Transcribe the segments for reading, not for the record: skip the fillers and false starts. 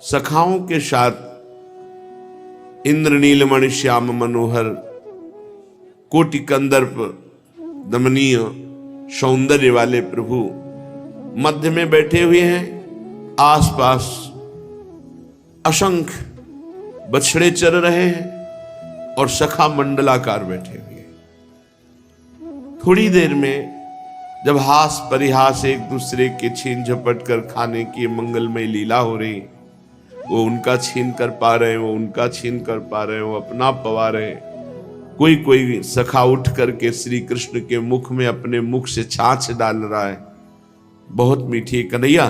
सखाओं के साथ इंद्र नीलमणि श्याम मनोहर कोटि कंदर्प दमनीय सौंदर्य वाले प्रभु मध्य में बैठे हुए हैं। आसपास असंख्य बछड़े चर रहे हैं और सखा मंडलाकार बैठे हुए हैं। थोड़ी देर में जब हास परिहास एक दूसरे के छीन झपट कर खाने की मंगलमय लीला हो रही, वो उनका छीन कर पा रहे हैं, वो उनका छीन कर पा रहे हैं, वो अपना पवा रहे हैं। कोई कोई सखा उठ करके श्री कृष्ण के मुख में अपने मुख से छाछ डाल रहा है। बहुत मीठी कन्हैया,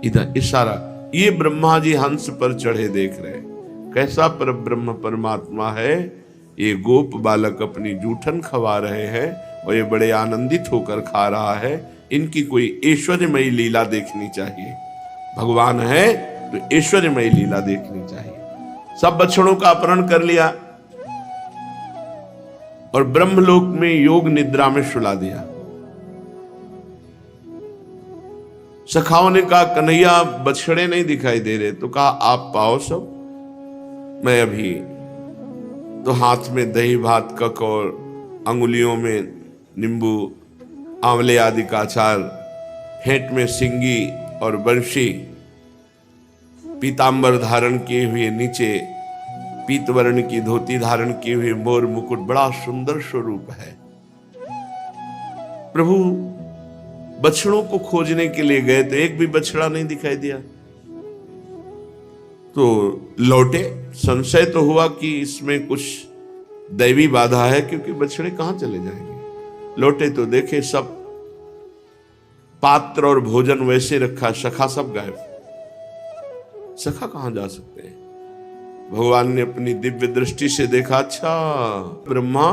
इधर इशारा। ये ब्रह्मा जी हंस पर चढ़े देख रहे हैं। कैसा पर ब्रह्म परमात्मा है। ये गोप बालक अपनी जूठन खवा रहे हैं और ये बड़े आनंदित होकर खा रहा है। इनकी कोई ऐश्वर्यमयी लीला देखनी चाहिए। भगवान है तो ऐश्वर्यमयी लीला देखनी चाहिए। सब बछड़ों का अपहरण कर लिया और ब्रह्मलोक में योग निद्रा में सुला दिया। सखाओं ने कहा कन्हैया बछड़े नहीं दिखाई दे रहे, तो कहा आप पाओ सब, मैं अभी तो हाथ में दही भात कक और अंगुलियों में नींबू आंवले आदि का अचार, फेंट में सिंगी और बंशी, पीतांबर धारण किए हुए, नीचे पीतवर्ण की धोती धारण किए हुए, मोर मुकुट, बड़ा सुंदर स्वरूप है। प्रभु बछड़ों को खोजने के लिए गए तो एक भी बछड़ा नहीं दिखाई दिया। तो लौटे, संशय तो हुआ कि इसमें कुछ दैवी बाधा है, क्योंकि बछड़े कहां चले जाएंगे। लौटे तो देखे सब पात्र और भोजन वैसे रखा, सखा सब गायब। सखा कहां जा सकते हैं। भगवान ने अपनी दिव्य दृष्टि से देखा, अच्छा ब्रह्मा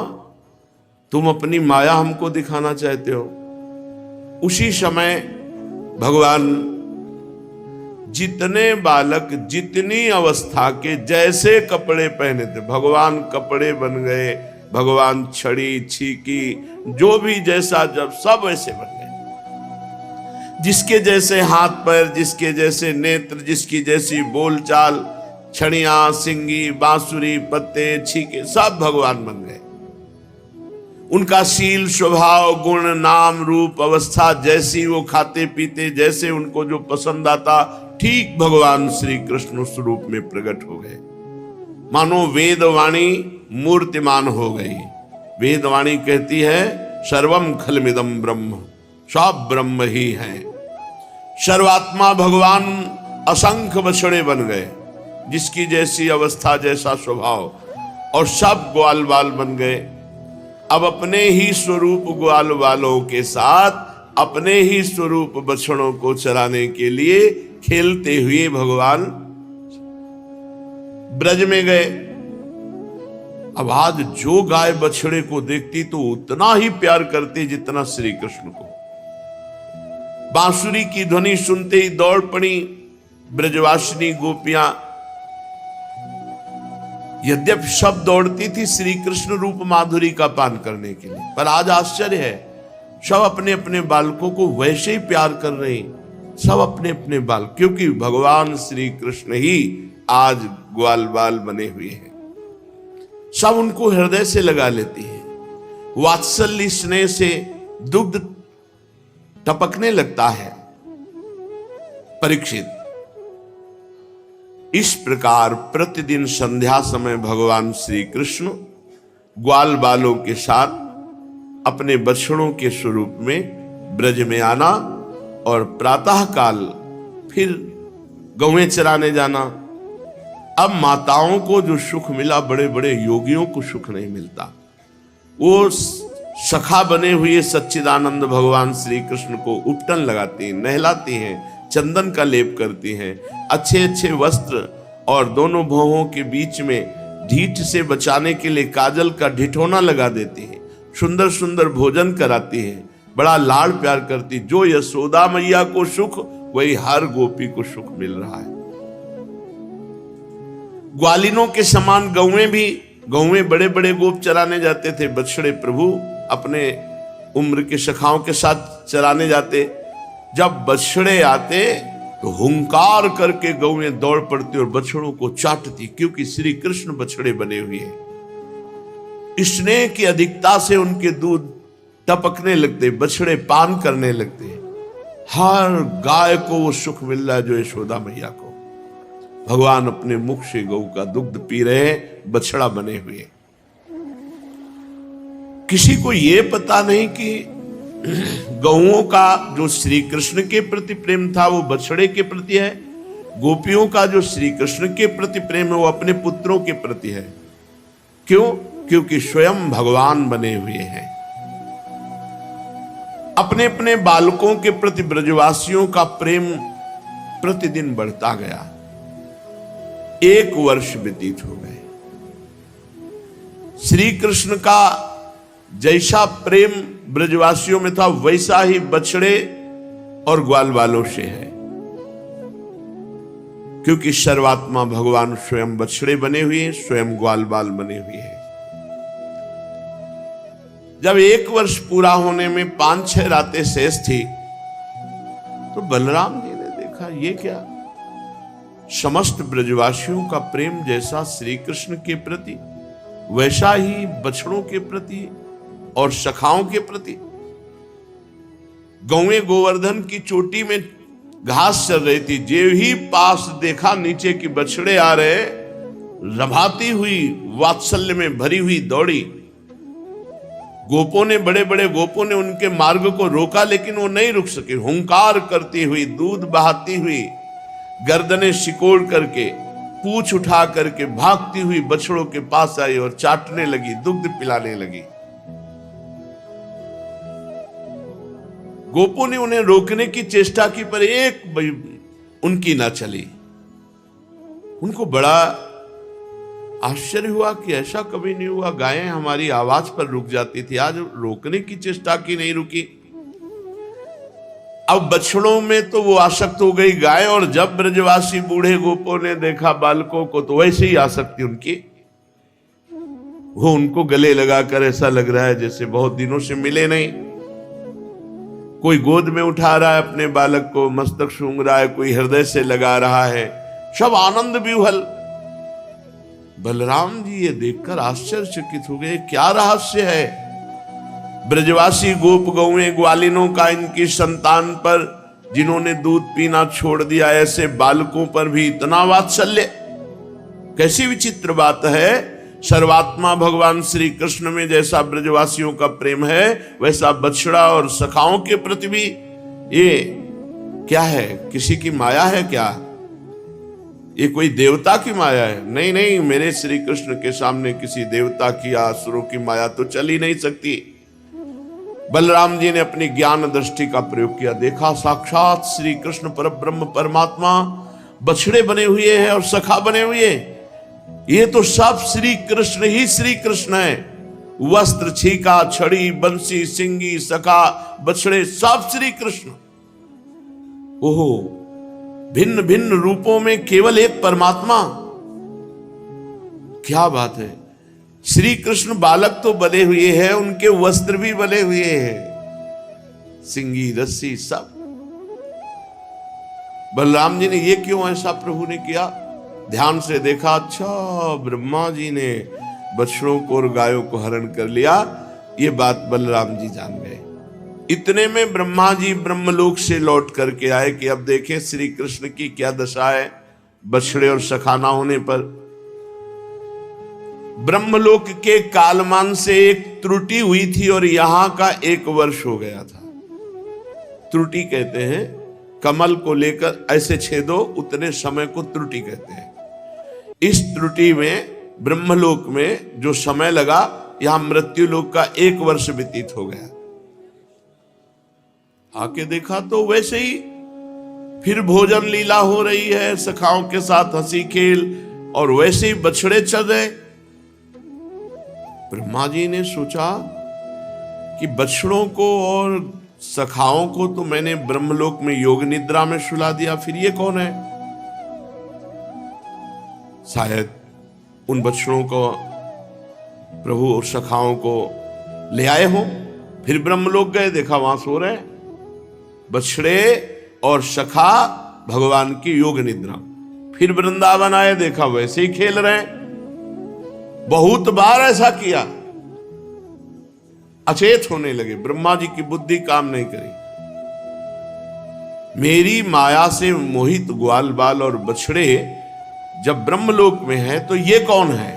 तुम अपनी माया हमको दिखाना चाहते हो। उसी समय भगवान जितने बालक जितनी अवस्था के जैसे कपड़े पहने थे, भगवान कपड़े बन गए, भगवान छड़ी छीकी जो भी जैसा जब सब वैसे बन गए। जिसके जैसे हाथ पैर, जिसके जैसे नेत्र, जिसकी जैसी बोलचाल, छड़ियां सिंगी बांसुरी पत्ते छीके सब भगवान बन गए। उनका शील स्वभाव गुण नाम रूप अवस्था जैसी, वो खाते पीते जैसे उनको जो पसंद आता, ठीक भगवान श्री कृष्ण उस रूप में प्रकट हो गए। मानो वेदवाणी मूर्तिमान हो गई। वेदवाणी कहती है सर्वम खलमिदम ब्रह्म, सब ब्रह्म ही है। सर्वात्मा भगवान असंख्य बछड़े बन गए, जिसकी जैसी अवस्था जैसा स्वभाव, और सब ग्वाल बाल बन गए। अब अपने ही स्वरूप ग्वाल बालों के साथ अपने ही स्वरूप बछड़ों को चराने के लिए खेलते हुए भगवान ब्रज में गए। अब आज जो गाय बछड़े को देखती तो उतना ही प्यार करती जितना श्री कृष्ण को। बांसुरी की ध्वनि सुनते ही दौड़ पड़ी ब्रजवासिनी गोपियां। यद्यपि सब दौड़ती थी श्री कृष्ण रूप माधुरी का पान करने के लिए, पर आज आश्चर्य है, सब अपने अपने बालकों को वैसे ही प्यार कर रहे हैं। सब अपने अपने बाल, क्योंकि भगवान श्री कृष्ण ही आज ग्वाल बाल बने हुए हैं। सब उनको हृदय से लगा लेती है। वात्सल्य स्नेह से दुग्ध टपकने लगता है। परीक्षित, इस प्रकार प्रतिदिन संध्या समय भगवान श्री कृष्ण ग्वाल बालों के साथ अपने बछड़ों के स्वरूप में ब्रज में आना और प्रातः काल फिर गौएं चराने जाना। अब माताओं को जो सुख मिला, बड़े बड़े योगियों को सुख नहीं मिलता। वो सखा बने हुए सच्चिदानंद भगवान श्री कृष्ण को उपटन लगाती हैं, नहलाती हैं, चंदन का लेप करती हैं, अच्छे अच्छे वस्त्र और दोनों भौहों के बीच में ढीठ से बचाने के लिए काजल का ढिठोना लगा देती हैं, सुंदर सुंदर भोजन कराती हैं, बड़ा लाड़ प्यार करती। जो यशोदा मैया को सुख, वही हर गोपी को सुख मिल रहा है। ग्वालिनों के समान गौएं बड़े बड़े गोप चराने जाते थे। बछड़े प्रभु अपने उम्र के सखाओं के साथ चराने जाते। जब बछड़े आते तो हुंकार करके गौएं दौड़ पड़ती और बछड़ों को चाटती, क्योंकि श्री कृष्ण बछड़े बने हुए हैं। स्नेह की अधिकता से उनके दूध टपकने लगते, बछड़े पान करने लगते। हर गाय को वो सुख मिल रहा है जो यशोदा मैया को। भगवान अपने मुख से गौ का दुग्ध पी रहे, बछड़ा बने हुए। किसी को यह पता नहीं कि गौओं का जो श्री कृष्ण के प्रति प्रेम था वो बछड़े के प्रति है, गोपियों का जो श्री कृष्ण के प्रति प्रेम है वो अपने पुत्रों के प्रति है। क्यों? क्योंकि स्वयं भगवान बने हुए हैं। अपने अपने बालकों के प्रति ब्रजवासियों का प्रेम प्रतिदिन बढ़ता गया। 1 वर्ष व्यतीत हो गए। श्री कृष्ण का जैसा प्रेम ब्रजवासियों में था वैसा ही बछड़े और ग्वाल वालों से है, क्योंकि सर्वात्मा भगवान स्वयं बछड़े बने हुए हैं, स्वयं ग्वाल बाल बने हुए हैं। जब 1 वर्ष पूरा होने में 5-6 रातें शेष थी तो बलराम जी ने देखा ये क्या, समस्त ब्रजवासियों का प्रेम जैसा श्री कृष्ण के प्रति वैसा ही बछड़ों के प्रति और सखाओं के प्रति। गौएं गोवर्धन की चोटी में घास चल रही थी, जो ही पास देखा नीचे की बछड़े आ रहे, रभाती हुई वात्सल्य में भरी हुई दौड़ी। गोपों ने, बड़े बड़े गोपों ने उनके मार्ग को रोका, लेकिन वो नहीं रुक सके। हुंकार करती हुई, दूध बहाती हुई, गर्दनें सिकोड़ करके, पूंछ उठा करके भागती हुई बछड़ों के पास आई और चाटने लगी, दुग्ध पिलाने लगी। गोपों ने उन्हें रोकने की चेष्टा की, पर एक उनकी ना चली। उनको बड़ा आश्चर्य हुआ कि ऐसा कभी नहीं हुआ, गायें हमारी आवाज पर रुक जाती थी, आज रोकने की चेष्टा की नहीं रुकी। अब बछड़ों में तो वो आसक्त हो गई गाय, और जब ब्रजवासी बूढ़े गोपों ने देखा बालकों को तो वैसे ही आसक्ति उनकी। वो उनको गले लगाकर ऐसा लग रहा है जैसे बहुत दिनों से मिले नहीं। कोई गोद में उठा रहा है अपने बालक को, मस्तक सूंघ रहा है, कोई हृदय से लगा रहा है, सब आनंद विह्वल। बलराम जी ये देखकर आश्चर्यचकित हो गए, क्या रहस्य है? ब्रजवासी गोप गौएं ग्वालिनों का इनकी संतान पर, जिन्होंने दूध पीना छोड़ दिया, ऐसे बालकों पर भी इतना वात्सल्य? कैसी विचित्र बात है। सर्वात्मा भगवान श्री कृष्ण में जैसा ब्रजवासियों का प्रेम है वैसा बछड़ा और सखाओं के प्रति भी। ये क्या है? किसी की माया है क्या? ये कोई देवता की माया है? नहीं नहीं, मेरे श्री कृष्ण के सामने किसी देवता की या असुरों की माया तो चल ही नहीं सकती। बलराम जी ने अपनी ज्ञान दृष्टि का प्रयोग किया, देखा साक्षात श्री कृष्ण परब्रह्म परमात्मा बछड़े बने हुए हैं और सखा बने हुए। ये तो सब श्री कृष्ण ही श्री कृष्ण है। वस्त्र, छीका, छड़ी, बंसी, सिंगी, सखा, बछड़े, सब श्री कृष्ण। ओहो, भिन्न भिन्न रूपों में केवल एक परमात्मा। क्या बात है। श्री कृष्ण बालक तो बने हुए हैं, उनके वस्त्र भी बने हुए हैं, सिंगी, रस्सी, सब। बलराम जी ने ये क्यों ऐसा प्रभु ने किया? ध्यान से देखा, अच्छा ब्रह्मा जी ने बछड़ों को और गायों को हरण कर लिया। ये बात बलराम जी जान गए। इतने में ब्रह्मा जी ब्रह्मलोक से लौट करके आए कि अब देखें श्री कृष्ण की क्या दशा है बछड़े और सखाना होने पर। ब्रह्मलोक के कालमान से एक त्रुटि हुई थी और यहां का 1 वर्ष हो गया था। त्रुटि कहते हैं कमल को लेकर ऐसे छेदो, उतने समय को त्रुटि कहते हैं। इस त्रुटि में ब्रह्मलोक में जो समय लगा, यहां मृत्यु लोक का 1 वर्ष व्यतीत हो गया। आके देखा तो वैसे ही फिर भोजन लीला हो रही है, सखाओं के साथ हंसी खेल, और वैसे ही बछड़े चल रहे। ब्रह्मा जी ने सोचा कि बछड़ों को और सखाओं को तो मैंने ब्रह्मलोक में योग निद्रा में सुला दिया, फिर ये कौन है? शायद उन बछड़ों को प्रभु और सखाओं को ले आए हो। फिर ब्रह्मलोक गए, देखा वहां सो रहे बछड़े और सखा भगवान की योग निद्रा। फिर वृंदावन आए, देखा वैसे ही खेल रहे हैं। बहुत बार ऐसा किया, अचेत होने लगे, ब्रह्मा जी की बुद्धि काम नहीं करी। मेरी माया से मोहित ग्वाल बाल और बछड़े जब ब्रह्मलोक में है तो ये कौन है?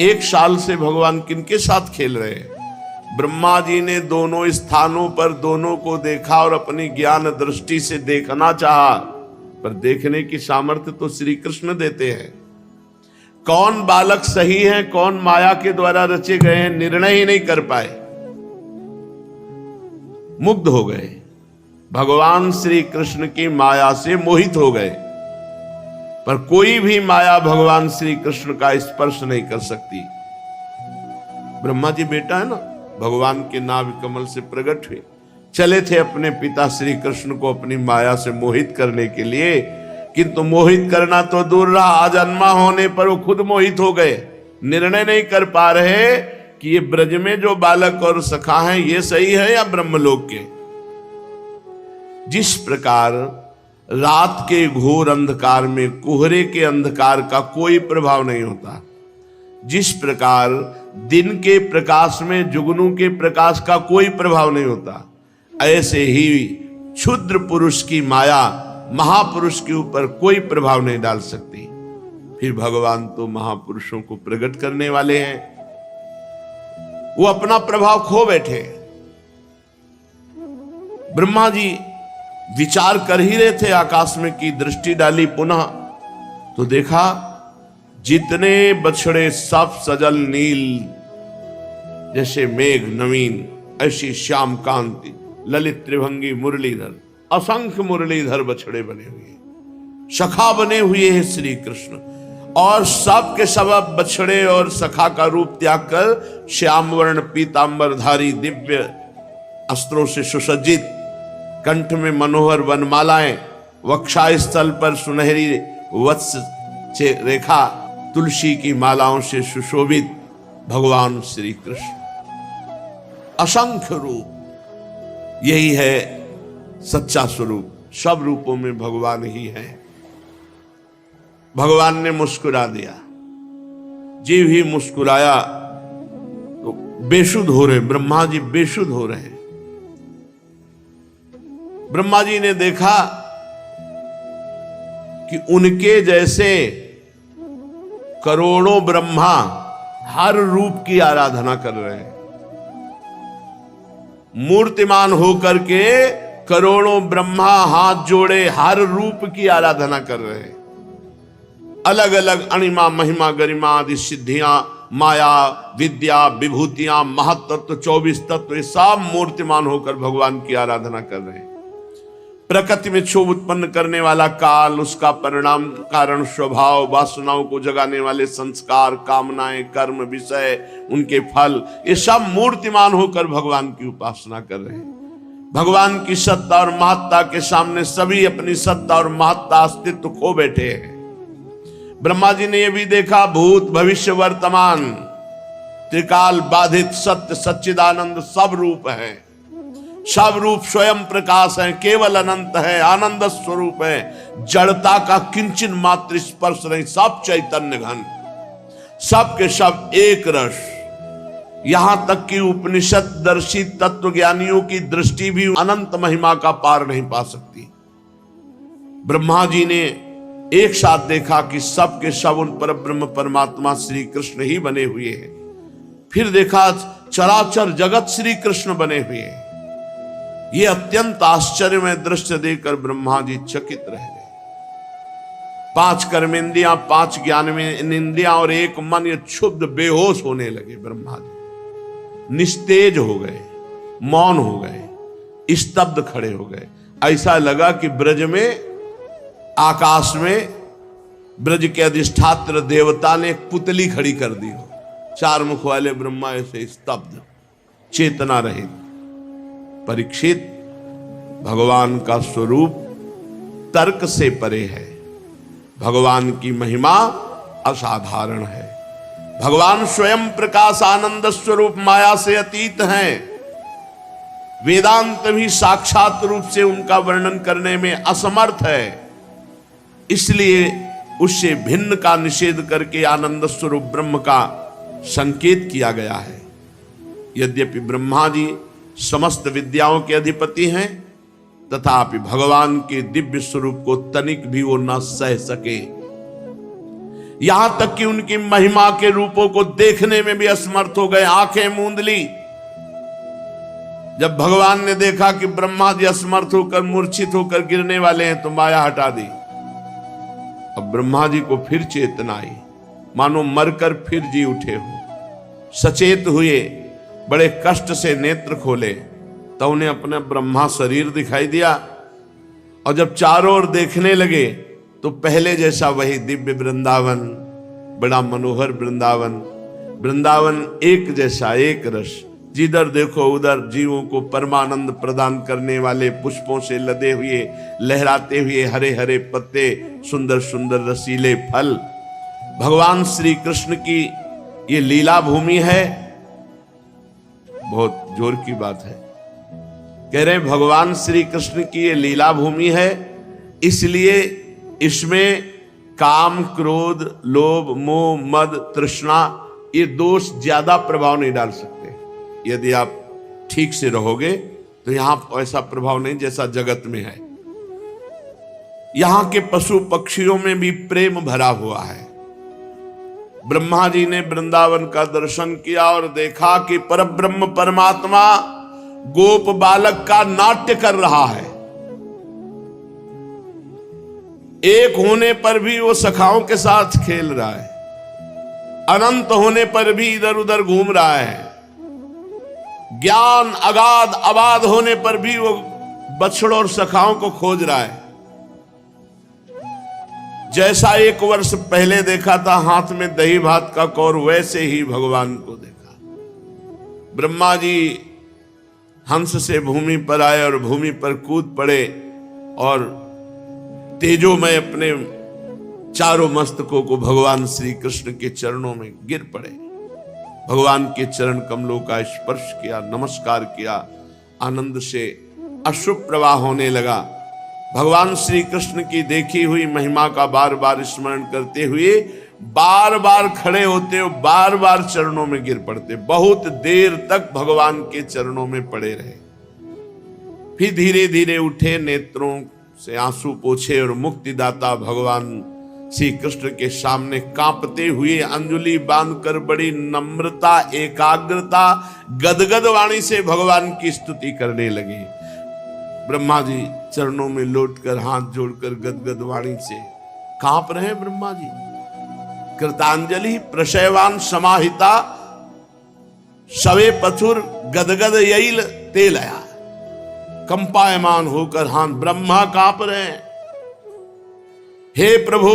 1 साल से भगवान किनके साथ खेल रहे हैं? ब्रह्मा जी ने दोनों स्थानों पर दोनों को देखा और अपनी ज्ञान दृष्टि से देखना चाहा, पर देखने की सामर्थ्य तो श्री कृष्ण देते हैं। कौन बालक सही है, कौन माया के द्वारा रचे गए हैं, निर्णय ही नहीं कर पाए। मुग्ध हो गए, भगवान श्री कृष्ण की माया से मोहित हो गए। पर कोई भी माया भगवान श्री कृष्ण का स्पर्श नहीं कर सकती। ब्रह्मा जी बेटा है ना, भगवान के नाभि कमल से प्रकट हुए, चले थे अपने पिता श्री कृष्ण को अपनी माया से मोहित करने के लिए, किंतु मोहित करना तो दूर रहा, अजन्मा होने पर वो खुद मोहित हो गए। निर्णय नहीं कर पा रहे कि ये ब्रज में जो बालक और सखा हैं ये सही है या ब्रह्मलोक के। जिस प्रकार रात के घोर अंधकार में कोहरे के अंधकार का कोई प्रभाव नहीं होता, जिस प्रकार दिन के प्रकाश में जुगनू के प्रकाश का कोई प्रभाव नहीं होता, ऐसे ही क्षुद्र पुरुष की माया महापुरुष के ऊपर कोई प्रभाव नहीं डाल सकती। फिर भगवान तो महापुरुषों को प्रकट करने वाले हैं, वो अपना प्रभाव खो बैठे। ब्रह्मा जी विचार कर ही रहे थे, आकाश में की दृष्टि डाली पुनः तो देखा जितने बछड़े सब सजल नील, जैसे मेघ नवीन ऐसी श्याम कांति, ललित त्रिभंगी मुरलीधर, असंख्य मुरलीधर बछड़े बने हुए, सखा बने हुए हैं श्री कृष्ण। और सब के सब बछड़े और सखा का रूप त्याग कर श्याम वर्ण पीतांबरधारी दिव्य अस्त्रों से सुसज्जित, कंठ में मनोहर वनमालाएं, वक्षास्थल पर सुनहरी वत्स रेखा, तुलसी की मालाओं से सुशोभित भगवान श्री कृष्ण। असंख्य रूप, यही है सच्चा स्वरूप। सब रूपों में भगवान ही है। भगवान ने मुस्कुरा दिया, जीव ही मुस्कुराया तो बेसुध हो रहे, ब्रह्मा जी बेसुध हो रहे। ब्रह्मा जी ने देखा कि उनके जैसे करोड़ों ब्रह्मा हर रूप की आराधना कर रहे हैं। मूर्तिमान होकर के करोड़ों ब्रह्मा हाथ जोड़े हर रूप की आराधना कर रहे हैं। अलग अलग अणिमा महिमा गरिमा आदि सिद्धियां, माया विद्या विभूतियां, महत्त्व 24 तत्व, ये सब मूर्तिमान होकर भगवान की आराधना कर रहे हैं। प्रकृति में क्षोभ उत्पन्न करने वाला काल, उसका परिणाम कारण स्वभाव, वासनाओं को जगाने वाले संस्कार, कामनाएं, कर्म, विषय, उनके फल, ये सब मूर्तिमान होकर भगवान की उपासना कर रहे हैं। भगवान की सत्ता और महत्ता के सामने सभी अपनी सत्ता और महत्ता अस्तित्व खो बैठे हैं। ब्रह्मा जी ने यह भी देखा, भूत भविष्य वर्तमान त्रिकाल बाधित सत्य सच्चिदानंद सब रूप है, सब रूप स्वयं प्रकाश है, केवल अनंत है, आनंद स्वरूप है, जड़ता का किंचन मात्र स्पर्श नहीं, सब चैतन्य घन, सब के सब एक रस। यहां तक कि उपनिषद दर्शी तत्व ज्ञानियों की दृष्टि भी अनंत महिमा का पार नहीं पा सकती। ब्रह्मा जी ने एक साथ देखा कि सब के सब उन पर ब्रह्म परमात्मा श्री कृष्ण ही बने हुए हैं। फिर देखा चराचर जगत श्री कृष्ण बने हुए हैं। ये अत्यंत आश्चर्यमय दृश्य देखकर ब्रह्मा जी चकित रह गए। 5 कर्मेंद्रियां, 5 ज्ञानेंद्रियां और एक मन, ये क्षुब्ध बेहोश होने लगे। ब्रह्मा जी निस्तेज हो गए, मौन हो गए, स्तब्ध खड़े हो गए। ऐसा लगा कि ब्रज में, आकाश में ब्रज के अधिष्ठात्र देवता ने एक पुतली खड़ी कर दी हो। 4 मुख वाले ब्रह्मा ऐसे स्तब्ध, चेतना रहित। परीक्षित, भगवान का स्वरूप तर्क से परे है, भगवान की महिमा असाधारण है। भगवान स्वयं प्रकाश आनंद स्वरूप माया से अतीत हैं। वेदांत भी साक्षात रूप से उनका वर्णन करने में असमर्थ है। इसलिए उससे भिन्न का निषेध करके आनंद स्वरूप ब्रह्म का संकेत किया गया है। यद्यपि ब्रह्मा जी समस्त विद्याओं के अधिपति हैं, तथापि भगवान के दिव्य स्वरूप को तनिक भी वो न सह सके, यहां तक कि उनकी महिमा के रूपों को देखने में भी असमर्थ हो गए, आंखें मूंद ली। जब भगवान ने देखा कि ब्रह्मा जी असमर्थ होकर मूर्छित होकर गिरने वाले हैं, तो माया हटा दी। अब ब्रह्मा जी को फिर चेतना आई, मानो मरकर फिर जी उठे हो। सचेत हुए, बड़े कष्ट से नेत्र खोले, तो उन्हें अपना ब्रह्मा शरीर दिखाई दिया। और जब चारों ओर देखने लगे तो पहले जैसा वही दिव्य वृंदावन, बड़ा मनोहर वृंदावन, वृंदावन एक जैसा, एक रस, जिधर देखो उधर जीवों को परमानंद प्रदान करने वाले पुष्पों से लदे हुए, लहराते हुए हरे हरे पत्ते, सुंदर सुंदर रसीले फल। भगवान श्री कृष्ण की ये लीला भूमि है। बहुत जोर की बात है, कह रहे भगवान श्री कृष्ण की ये लीला भूमि है, इसलिए इसमें काम, क्रोध, लोभ, मोह, मद, तृष्णा, ये दोष ज्यादा प्रभाव नहीं डाल सकते। यदि आप ठीक से रहोगे तो यहां ऐसा प्रभाव नहीं जैसा जगत में है। यहां के पशु पक्षियों में भी प्रेम भरा हुआ है। ब्रह्मा जी ने वृंदावन का दर्शन किया और देखा कि परब्रह्म परमात्मा गोप बालक का नाट्य कर रहा है। एक होने पर भी वो सखाओं के साथ खेल रहा है, अनंत होने पर भी इधर उधर घूम रहा है, ज्ञान अगाध अबाध होने पर भी वो बछड़ों और सखाओं को खोज रहा है। जैसा 1 वर्ष पहले देखा था हाथ में दही भात का कौर, वैसे ही भगवान को देखा। ब्रह्मा जी हंस से भूमि पर आए और भूमि पर कूद पड़े और तेजोमय अपने चारों मस्तकों को भगवान श्री कृष्ण के चरणों में गिर पड़े। भगवान के चरण कमलों का स्पर्श किया, नमस्कार किया, आनंद से अश्रु प्रवाह होने लगा। भगवान श्री कृष्ण की देखी हुई महिमा का बार बार स्मरण करते हुए बार बार खड़े होते और बार बार चरणों में गिर पड़ते। बहुत देर तक भगवान के चरणों में पड़े रहे। फिर धीरे धीरे उठे, नेत्रों से आंसू पोछे और मुक्तिदाता भगवान श्री कृष्ण के सामने कांपते हुए अंजलि बांधकर बड़ी नम्रता, एकाग्रता, गदगद वाणी से भगवान की स्तुति करने लगे। ब्रह्मा जी चरणों में लौटकर हाथ जोड़कर गदगद वाणी से कांप रहे हैं। ब्रह्मा जी कृतांजलि प्रशयवान समाहिता शवे पथुर गदगद यईल तेलया, कंपायमान होकर हाथ ब्रह्मा कांप रहे हैं। हे प्रभु,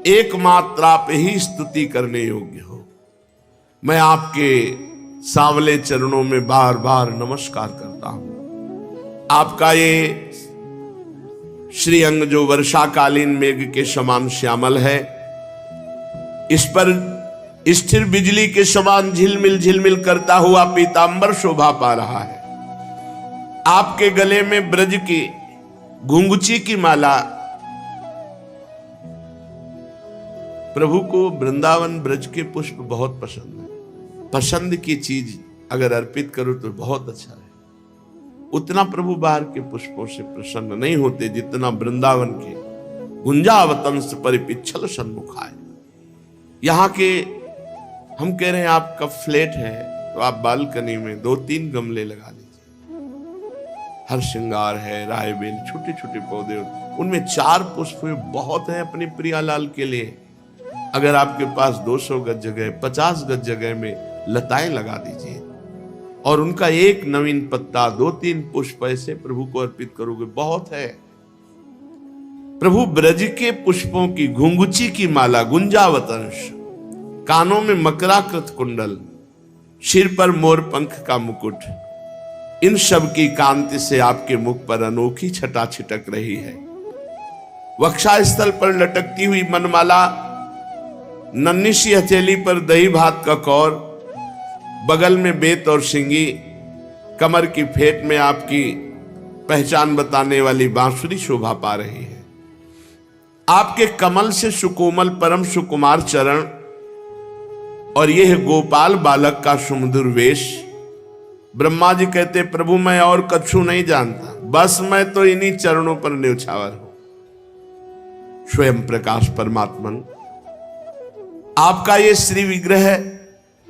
एकमात्र आप ही स्तुति करने योग्य हो। मैं आपके सांवले चरणों में बार बार नमस्कार करता हूं। आपका ये श्री अंग जो वर्षाकालीन मेघ के समान श्यामल है, इस पर स्थिर बिजली के समान झिलमिल झिलमिल करता हुआ पीतांबर शोभा पा रहा है। आपके गले में ब्रज की घुंघुची की माला, प्रभु को वृंदावन ब्रज के पुष्प बहुत पसंद है। पसंद की चीज अगर अर्पित करो तो बहुत अच्छा है। उतना प्रभु बाहर के पुष्पों से प्रसन्न नहीं होते जितना वृंदावन के गुंजावतंस परिपिच्छल सन्मुखाय। यहाँ के हम कह रहे हैं आपका फ्लैट है तो आप बालकनी में 2-3 गमले लगा लीजिए। हर श्रृंगार है, राय बेल, छोटे छोटे पौधे, उनमें 4 पुष्प बहुत है अपने प्रियालाल के लिए। अगर आपके पास 200 गज जगह, 50 गज जगह में लताएं लगा दीजिए और उनका एक नवीन पत्ता, 2-3 पुष्प ऐसे प्रभु को अर्पित करोगे, बहुत है। प्रभु ब्रज के पुष्पों की घुंघुची की माला, गुंजावतंश, कानों में मकराकृत कुंडल, सिर पर मोर पंख का मुकुट, इन सब की कांति से आपके मुख पर अनोखी छटा छिटक रही है। वक्षास्थल पर लटकती हुई मनमाला, नन्ही सी हथेली पर दही भात का कौर, बगल में बेत और सिंगी, कमर की फेट में आपकी पहचान बताने वाली बांसुरी शोभा पा रही है। आपके कमल से सुकोमल परम सुकुमार चरण और यह गोपाल बालक का सुमधुर वेश। ब्रह्मा जी कहते प्रभु मैं और कछु नहीं जानता, बस मैं तो इन्हीं चरणों पर न्यौछावर हूं। स्वयं प्रकाश परमात्मन आपका ये श्री विग्रह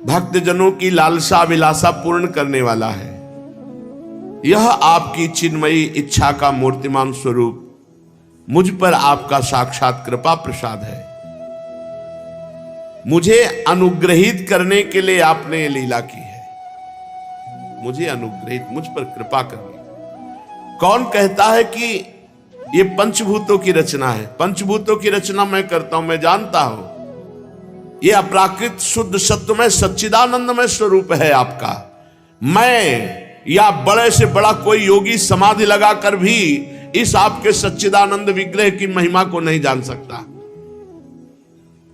भक्तजनों की लालसा अभिलाषा पूर्ण करने वाला है। यह आपकी चिन्मयी इच्छा का मूर्तिमान स्वरूप मुझ पर आपका साक्षात कृपा प्रसाद है। मुझे अनुग्रहित करने के लिए आपने ये लीला की है। मुझे अनुग्रहित, मुझ पर कृपा करनी। कौन कहता है कि ये पंचभूतों की रचना है? पंचभूतों की रचना मैं करता हूं, मैं जानता हूं। ये अपराकृत शुद्ध सत्वमय सच्चिदानंदमय स्वरूप है आपका। मैं या बड़े से बड़ा कोई योगी समाधि लगाकर भी इस आपके सच्चिदानंद विग्रह की महिमा को नहीं जान सकता।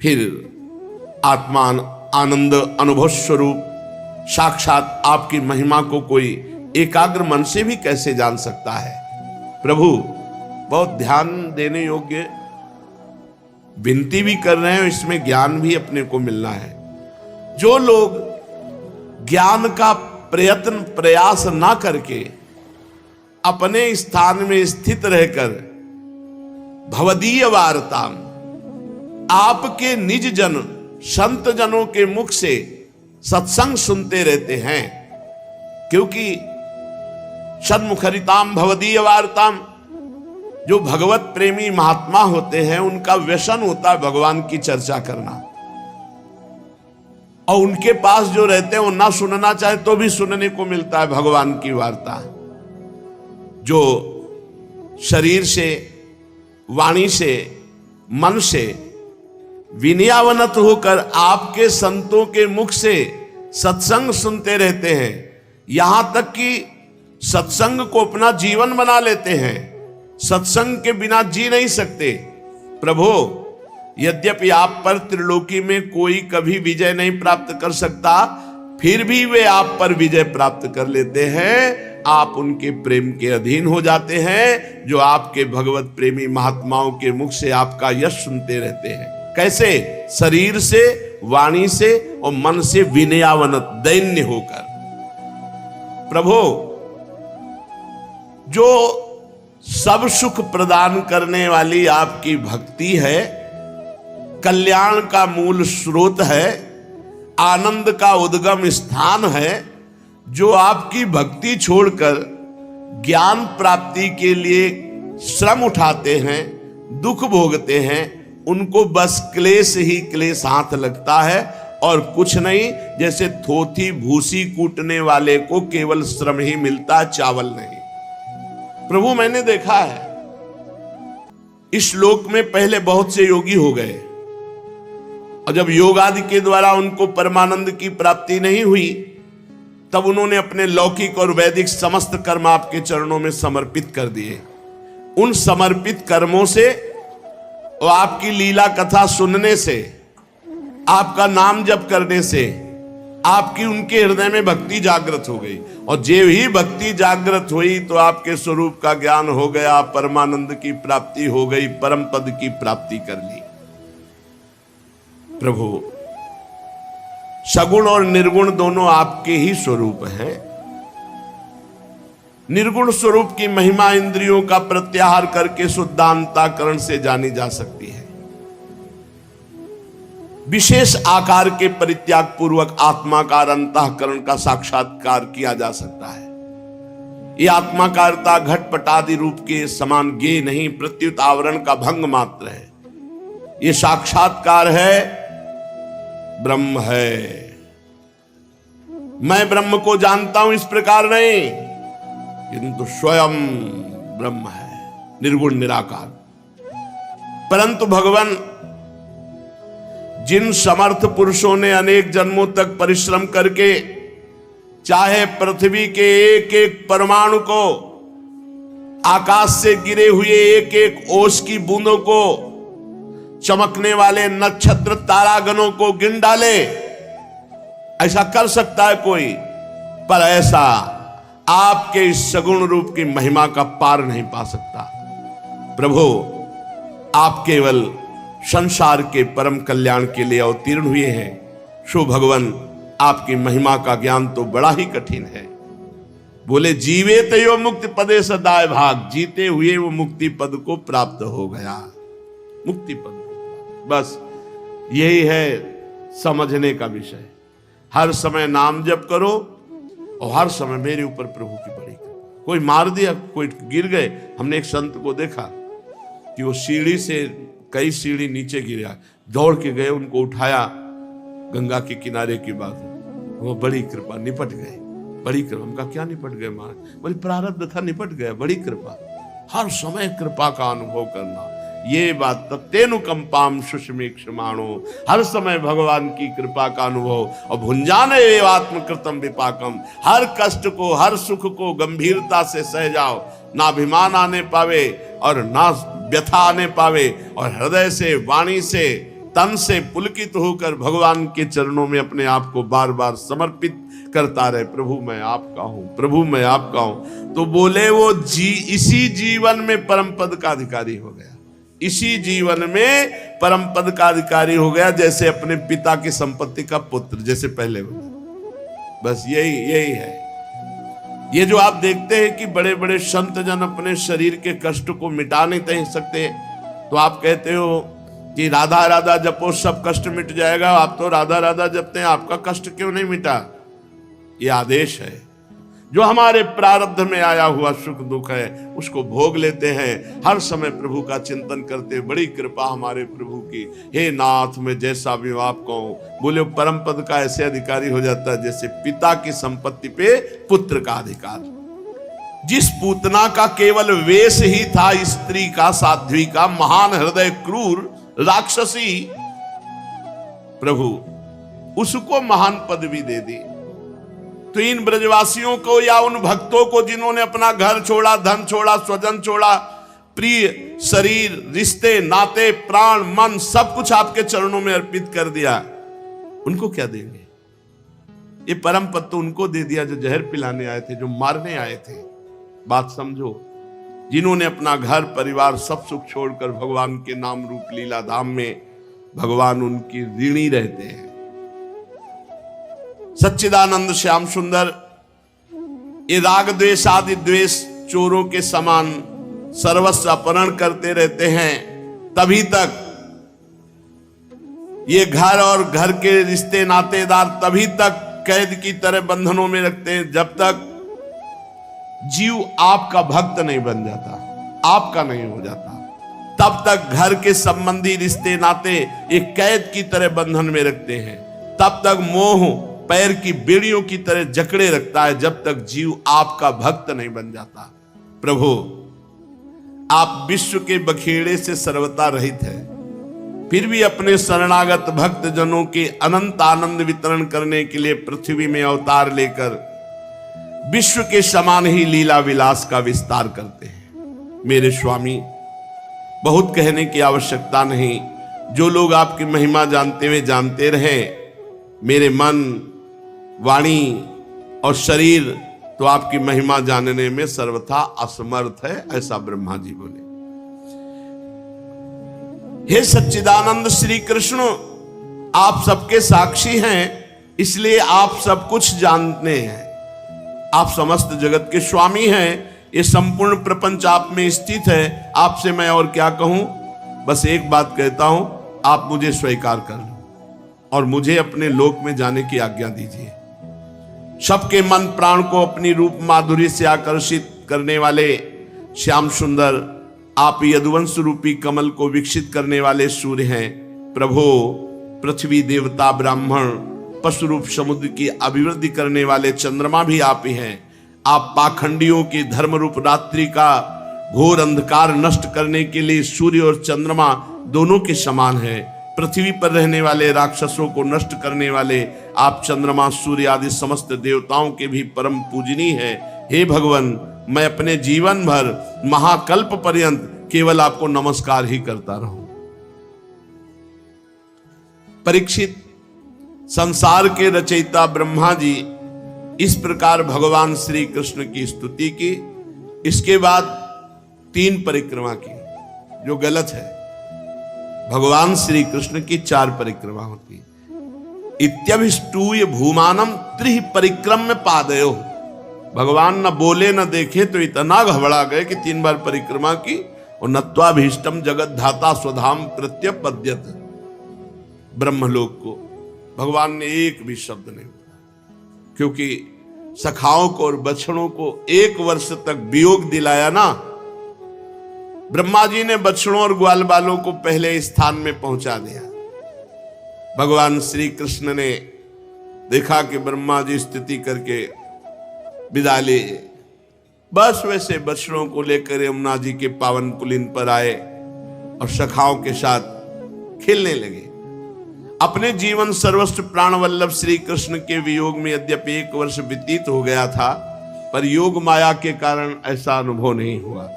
फिर आत्मा आनंद अनुभव स्वरूप साक्षात आपकी महिमा को कोई एकाग्र मन से भी कैसे जान सकता है? प्रभु बहुत ध्यान देने योग्य विनती भी कर रहे हैं, इसमें ज्ञान भी अपने को मिलना है। जो लोग ज्ञान का प्रयत्न प्रयास ना करके अपने स्थान में स्थित रहकर भवदीय वार्ता आपके निज जन संत जनों के मुख से सत्संग सुनते रहते हैं, क्योंकि सन्मुखरिताम भवदीय वार्ताम, जो भगवत प्रेमी महात्मा होते हैं उनका व्यसन होता है भगवान की चर्चा करना, और उनके पास जो रहते हैं वो ना सुनना चाहे तो भी सुनने को मिलता है भगवान की वार्ता। जो शरीर से, वाणी से, मन से विनयावनत होकर आपके संतों के मुख से सत्संग सुनते रहते हैं, यहां तक कि सत्संग को अपना जीवन बना लेते हैं, सत्संग के बिना जी नहीं सकते। प्रभु यद्यपि आप पर त्रिलोकी में कोई कभी विजय नहीं प्राप्त कर सकता, फिर भी वे आप पर विजय प्राप्त कर लेते हैं। आप उनके प्रेम के अधीन हो जाते हैं जो आपके भगवत प्रेमी महात्माओं के मुख से आपका यश सुनते रहते हैं। कैसे? शरीर से, वाणी से और मन से विनयावनत दैन्य होकर। प्रभु जो सब सुख प्रदान करने वाली आपकी भक्ति है, कल्याण का मूल स्रोत है, आनंद का उद्गम स्थान है, जो आपकी भक्ति छोड़कर ज्ञान प्राप्ति के लिए श्रम उठाते हैं, दुख भोगते हैं, उनको बस क्लेश ही क्लेश हाथ लगता है और कुछ नहीं। जैसे थोथी भूसी कूटने वाले को केवल श्रम ही मिलता, चावल नहीं। प्रभु मैंने देखा है इस लोक में पहले बहुत से योगी हो गए, और जब योग आदि के द्वारा उनको परमानंद की प्राप्ति नहीं हुई, तब उन्होंने अपने लौकिक और वैदिक समस्त कर्म आपके चरणों में समर्पित कर दिए। उन समर्पित कर्मों से और आपकी लीला कथा सुनने से, आपका नाम जप करने से आपकी उनके हृदय में भक्ति जागृत हो गई, और जो ही भक्ति जागृत हुई तो आपके स्वरूप का ज्ञान हो गया, परमानंद की प्राप्ति हो गई, परम पद की प्राप्ति कर ली। प्रभु सगुण और निर्गुण दोनों आपके ही स्वरूप हैं। निर्गुण स्वरूप की महिमा इंद्रियों का प्रत्याहार करके शुद्धांतःकरण से जानी जा सकती है। विशेष आकार के परित्याग पूर्वक आत्माकार अंतःकरण का साक्षात्कार किया जा सकता है। यह आत्माकारता घटपटादि रूप के समान ज्ञेय नहीं, प्रत्युत आवरण का भंग मात्र है। यह साक्षात्कार है, ब्रह्म है। मैं ब्रह्म को जानता हूं इस प्रकार नहीं, किंतु स्वयं ब्रह्म है, निर्गुण निराकार। परंतु भगवान, जिन समर्थ पुरुषों ने अनेक जन्मों तक परिश्रम करके चाहे पृथ्वी के एक एक परमाणु को, आकाश से गिरे हुए एक एक ओस की बूंदों को, चमकने वाले नक्षत्र तारागणों को गिन डाले, ऐसा कर सकता है कोई, पर ऐसा आपके इस सगुण रूप की महिमा का पार नहीं पा सकता। प्रभु आप केवल संसार के परम कल्याण के लिए अवतीर्ण हुए हैं। शो भगवान, आपकी महिमा का ज्ञान तो बड़ा ही कठिन है। बोले जीवे तयो मुक्ति पदे सदाय भाग, जीते हुए वो मुक्ति पद को प्राप्त हो गया। मुक्ति पद, बस यही है समझने का विषय। हर समय नाम जप करो और हर समय मेरे ऊपर प्रभु की बड़ी कृपा। कोई मार दिया, कोई गिर गए। हमने एक संत को देखा कि वो सीढ़ी से कई सीढ़ी नीचे गिरा, दौड़ के गए, उनको उठाया गंगा के किनारे की बात है। वो बड़ी कृपा, निपट गए, बड़ी कृपा। हमका क्या निपट गए महाराज? बोले प्रारब्ध था, निपट गया, बड़ी कृपा। हर समय कृपा का अनुभव करना, ये बात तत्तेनुकंपाम सुषमीक्षमाणो, हर समय भगवान की कृपा का अनुभव। और भुंजाने आत्मकृतम विपाकम, हर कष्ट को, हर सुख को गंभीरता से सह जाओ, ना अभिमान आने पावे और ना व्यथा आने पावे, और हृदय से, वाणी से, तन से पुलकित होकर भगवान के चरणों में अपने आप को बार बार समर्पित करता रहे। प्रभु मैं आपका हूं, प्रभु मैं आपका हूं। तो बोले वो इसी जीवन में परम पद का अधिकारी हो गया। इसी जीवन में परम पद का अधिकारी हो गया, जैसे अपने पिता की संपत्ति का पुत्र, जैसे पहले बस यही है। ये जो आप देखते हैं कि बड़े बड़े संत जन अपने शरीर के कष्ट को मिटा नहीं सकते, तो आप कहते हो कि राधा राधा जपो सब कष्ट मिट जाएगा। आप तो राधा राधा जपते हैं, आपका कष्ट क्यों नहीं मिटा? ये आदेश है। जो हमारे प्रारब्ध में आया हुआ सुख दुख है उसको भोग लेते हैं, हर समय प्रभु का चिंतन करते। बड़ी कृपा हमारे प्रभु की। हे नाथ, मैं जैसा भी हूं आप कहूं। बोले परम पद का ऐसे अधिकारी हो जाता है जैसे पिता की संपत्ति पे पुत्र का अधिकार। जिस पूतना का केवल वेश ही था स्त्री का, साध्वी का, महान हृदय क्रूर राक्षसी, प्रभु उसको महान पदवी दे दी। तो इन ब्रजवासियों को या उन भक्तों को जिन्होंने अपना घर छोड़ा, धन छोड़ा, स्वजन छोड़ा, प्रिय शरीर, रिश्ते, नाते, प्राण, मन सब कुछ आपके चरणों में अर्पित कर दिया, उनको क्या देंगे? ये परम पद तो उनको दे दिया जो जहर पिलाने आए थे, जो मारने आए थे। बात समझो। जिन्होंने अपना घर परिवार सब सुख छोड़कर भगवान के नाम रूप लीला धाम में, भगवान उनकी ऋणी रहते हैं। सच्चिदानंद श्याम सुंदर ये राग द्वेष आदि द्वेष चोरों के समान सर्वस्व अपहरण करते रहते हैं। तभी तक ये घर और घर के रिश्ते नातेदार तभी तक कैद की तरह बंधनों में रखते हैं जब तक जीव आपका भक्त नहीं बन जाता, आपका नहीं हो जाता। तब तक घर के संबंधी रिश्ते नाते एक कैद की तरह बंधन में रखते हैं। तब तक मोह पैर की बेड़ियों की तरह जकड़े रखता है जब तक जीव आपका भक्त नहीं बन जाता। प्रभु आप विश्व के बखेड़े से सर्वथा रहित है, फिर भी अपने शरणागत भक्त जनों के अनंत आनंद वितरण करने के लिए पृथ्वी में अवतार लेकर विश्व के समान ही लीला विलास का विस्तार करते हैं। मेरे स्वामी, बहुत कहने की आवश्यकता नहीं। जो लोग आपकी महिमा जानते हुए जानते रहे, मेरे मन, वाणी और शरीर तो आपकी महिमा जानने में सर्वथा असमर्थ है, ऐसा ब्रह्मा जी बोले। हे सच्चिदानंद श्री कृष्ण, आप सबके साक्षी हैं, इसलिए आप सब कुछ जानते हैं। आप समस्त जगत के स्वामी हैं। ये संपूर्ण प्रपंच आप में स्थित है। आपसे मैं और क्या कहूं? बस एक बात कहता हूं, आप मुझे स्वीकार कर लो और मुझे अपने लोक में जाने की आज्ञा दीजिए। सबके मन प्राण को अपनी रूप माधुर्य से आकर्षित करने वाले श्याम सुंदर, आप यदुवंश रूपी कमल को विकसित करने वाले सूर्य हैं। प्रभु पृथ्वी, देवता, ब्राह्मण, पशु रूप समुद्र की अभिवृद्धि करने वाले चंद्रमा भी आप ही हैं। आप पाखंडियों की धर्म रूप रात्रि का घोर अंधकार नष्ट करने के लिए सूर्य और चंद्रमा दोनों के समान है। पृथ्वी पर रहने वाले राक्षसों को नष्ट करने वाले आप चंद्रमा, सूर्य आदि समस्त देवताओं के भी परम पूजनीय है। हे भगवान, मैं अपने जीवन भर महाकल्प पर्यंत केवल आपको नमस्कार ही करता रहूं। परीक्षित, संसार के रचयिता ब्रह्मा जी इस प्रकार भगवान श्री कृष्ण की स्तुति की। इसके बाद 3 परिक्रमा की, जो गलत है। भगवान श्री कृष्ण की 4 परिक्रमा होती। इत्यभिष्टूय भूमानम त्रिह परिक्रम्य पादयो। भगवान न बोले न देखे तो इतना घबरा गए कि 3 बार परिक्रमा की, और नत्वाभीष्टम जगत धाता स्वधाम प्रत्यपद्यत। ब्रह्मलोक को भगवान ने एक भी शब्द नहीं बोला, क्योंकि सखाओं को और बछड़ों को 1 वर्ष तक वियोग दिलाया ना। ब्रह्मा जी ने बछड़ों और ग्वाल बालों को पहले स्थान में पहुंचा दिया। भगवान श्री कृष्ण ने देखा कि ब्रह्मा जी स्थिति करके विदा ले, बस वैसे बछड़ों को लेकर यमुना जी के पावन पुलिन पर आए और सखाओं के साथ खेलने लगे। अपने जीवन सर्वस्व प्राण वल्लभ श्री कृष्ण के वियोग में यद्यपि 1 वर्ष व्यतीत हो गया था, पर योग माया के कारण ऐसा अनुभव नहीं हुआ।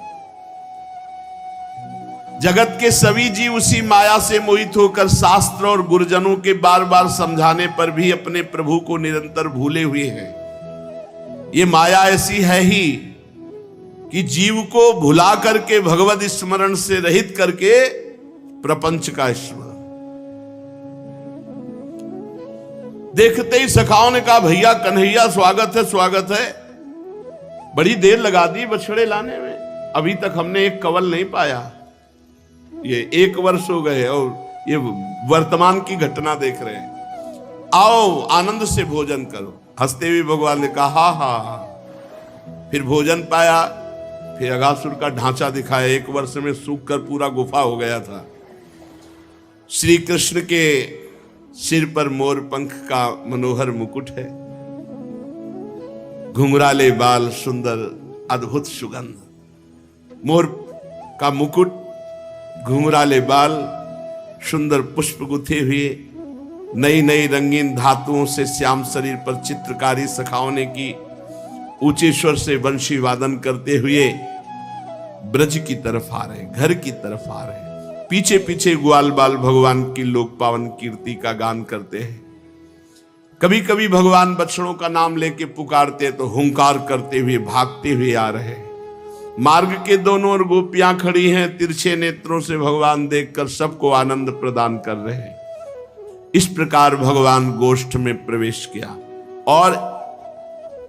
जगत के सभी जीव उसी माया से मोहित होकर शास्त्र और गुरुजनों के बार बार समझाने पर भी अपने प्रभु को निरंतर भूले हुए हैं। ये माया ऐसी है ही कि जीव को भुला करके भगवत स्मरण से रहित करके प्रपंच का स्मरण। देखते ही सखाओं ने कहा, भैया कन्हैया स्वागत है स्वागत है। बड़ी देर लगा दी बछड़े लाने में, अभी तक हमने एक कवल नहीं पाया। ये 1 वर्ष हो गए और ये वर्तमान की घटना देख रहे हैं। आओ आनंद से भोजन करो। हंसते हुए भगवान ने कहा, हा। फिर भोजन पाया, फिर अगासुर का ढांचा दिखाया। 1 वर्ष में सूख कर पूरा गुफा हो गया था। श्री कृष्ण के सिर पर मोर पंख का मनोहर मुकुट है, घुंघराले बाल, सुंदर अद्भुत सुगंध। मोर का मुकुट, घुंघराले बाल, सुंदर पुष्प गुथे हुए, नई नई रंगीन धातुओं से श्याम शरीर पर चित्रकारी सखाओं ने की। ऊंचे स्वर से वंशी वादन करते हुए ब्रज की तरफ आ रहे, घर की तरफ आ रहे। पीछे पीछे ग्वाल बाल भगवान की लोक पावन कीर्ति का गान करते हैं। कभी कभी भगवान बछड़ों का नाम लेके पुकारते तो हुंकार करते हुए भागते हुए आ रहे। मार्ग के दोनों ओर गोपियां खड़ी हैं, तिरछे नेत्रों से भगवान देखकर सबको आनंद प्रदान कर रहे हैं। इस प्रकार भगवान गोष्ठ में प्रवेश किया और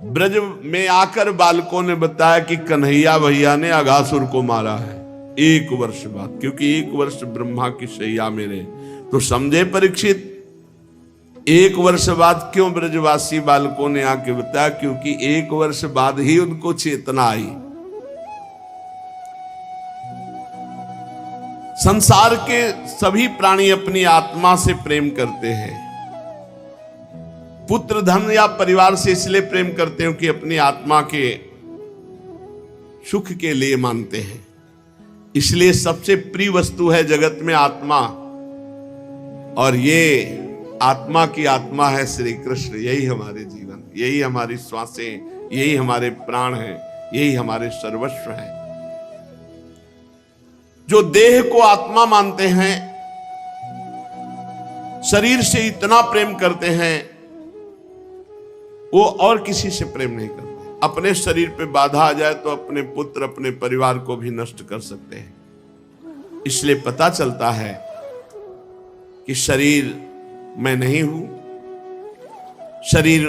ब्रज में आकर बालकों ने बताया कि कन्हैया भैया ने अगासुर को मारा है 1 वर्ष बाद, क्योंकि 1 वर्ष ब्रह्मा की शैया में रहे। तो समझे परीक्षित, 1 वर्ष बाद क्यों ब्रजवासी बालकों ने आके बताया, क्योंकि 1 वर्ष बाद ही उनको चेतना आई। संसार के सभी प्राणी अपनी आत्मा से प्रेम करते हैं। पुत्र धन या परिवार से इसलिए प्रेम करते हैं कि अपनी आत्मा के सुख के लिए मानते हैं। इसलिए सबसे प्रिय वस्तु है जगत में आत्मा, और ये आत्मा की आत्मा है श्री कृष्ण। यही हमारे जीवन, यही हमारी श्वासें, यही हमारे प्राण हैं, यही हमारे सर्वस्व हैं। जो देह को आत्मा मानते हैं, शरीर से इतना प्रेम करते हैं, वो और किसी से प्रेम नहीं करते। अपने शरीर पे बाधा आ जाए तो अपने पुत्र, अपने परिवार को भी नष्ट कर सकते हैं। इसलिए पता चलता है कि शरीर मैं नहीं हूं, शरीर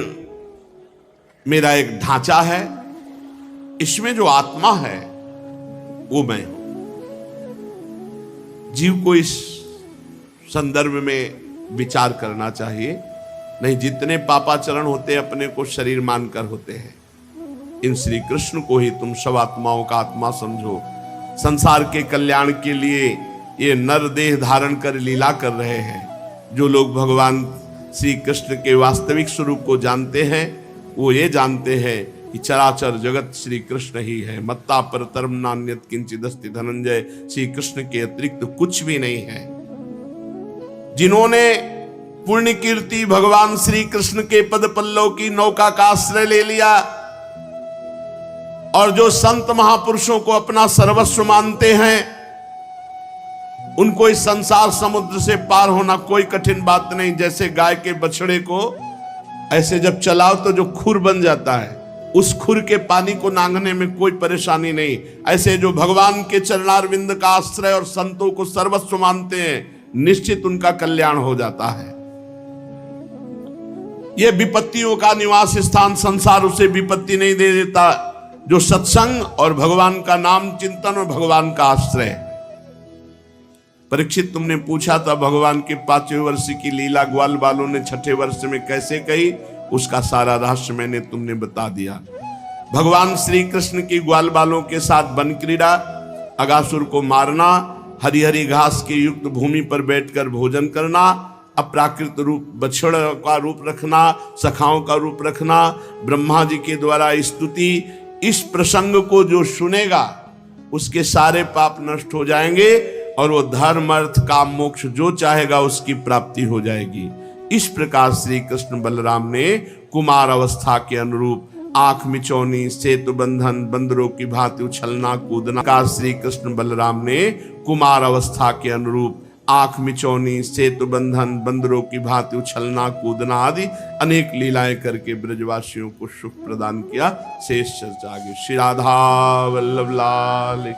मेरा एक ढांचा है, इसमें जो आत्मा है वो मैं हूं। जीव को इस संदर्भ में विचार करना चाहिए। नहीं, जितने पापाचरण होते हैं अपने को शरीर मानकर होते हैं। इन श्री कृष्ण को ही तुम सब आत्माओं का आत्मा समझो। संसार के कल्याण के लिए ये नर देह धारण कर लीला कर रहे हैं। जो लोग भगवान श्री कृष्ण के वास्तविक स्वरूप को जानते हैं, वो ये जानते हैं कि चराचर जगत श्री कृष्ण ही है। मत्ता परतरम नान्यत किंचिदस्ति धनंजय, श्री कृष्ण के अतिरिक्त कुछ भी नहीं है। जिन्होंने पुण्य कीर्ति भगवान श्री कृष्ण के पद पल्लव की नौका का आश्रय ले लिया, और जो संत महापुरुषों को अपना सर्वस्व मानते हैं, उनको इस संसार समुद्र से पार होना कोई कठिन बात नहीं। जैसे गाय के बछड़े को ऐसे जब चलाओ तो जो खुर बन जाता है, उस खुर के पानी को नांगने में कोई परेशानी नहीं। ऐसे जो भगवान के चरणारविंद का आश्रय और संतों को सर्वस्व मानते हैं, निश्चित उनका कल्याण हो जाता है। यह विपत्तियों का निवास स्थान संसार उसे विपत्ति नहीं दे देता जो सत्संग और भगवान का नाम चिंतन और भगवान का आश्रय। परीक्षित, तुमने पूछा था भगवान के 5वें वर्ष की लीला ग्वाल बालों ने 6ठे वर्ष में कैसे कही, उसका सारा रहस्य मैंने तुमने बता दिया। भगवान श्री कृष्ण की ग्वाल बालों के साथ वन क्रीड़ा, अगासुर को मारना, हरी हरी घास के युक्त भूमि पर बैठकर भोजन करना, अप्राकृत रूप बछड़ का रूप रखना, सखाओं का रूप रखना, ब्रह्मा जी के द्वारा स्तुति। इस प्रसंग को जो सुनेगा उसके सारे पाप नष्ट हो जाएंगे और वो धर्म अर्थ काम मोक्ष जो चाहेगा उसकी प्राप्ति हो जाएगी। इस प्रकार श्री कृष्ण बलराम ने कुमार अवस्था के अनुरूप आंख मिचौनी, सेतु बंधन, बंदरों की भांति उछलना कूदना का श्री कृष्ण बलराम ने कुमार अवस्था के अनुरूप आंख मिचौनी, सेतु बंधन, बंदरों की भांति उछलना कूदना आदि अनेक लीलाएं करके ब्रजवासियों को सुख प्रदान किया। शेष चर्चा आगे। श्री राधा वल्लभ लाल।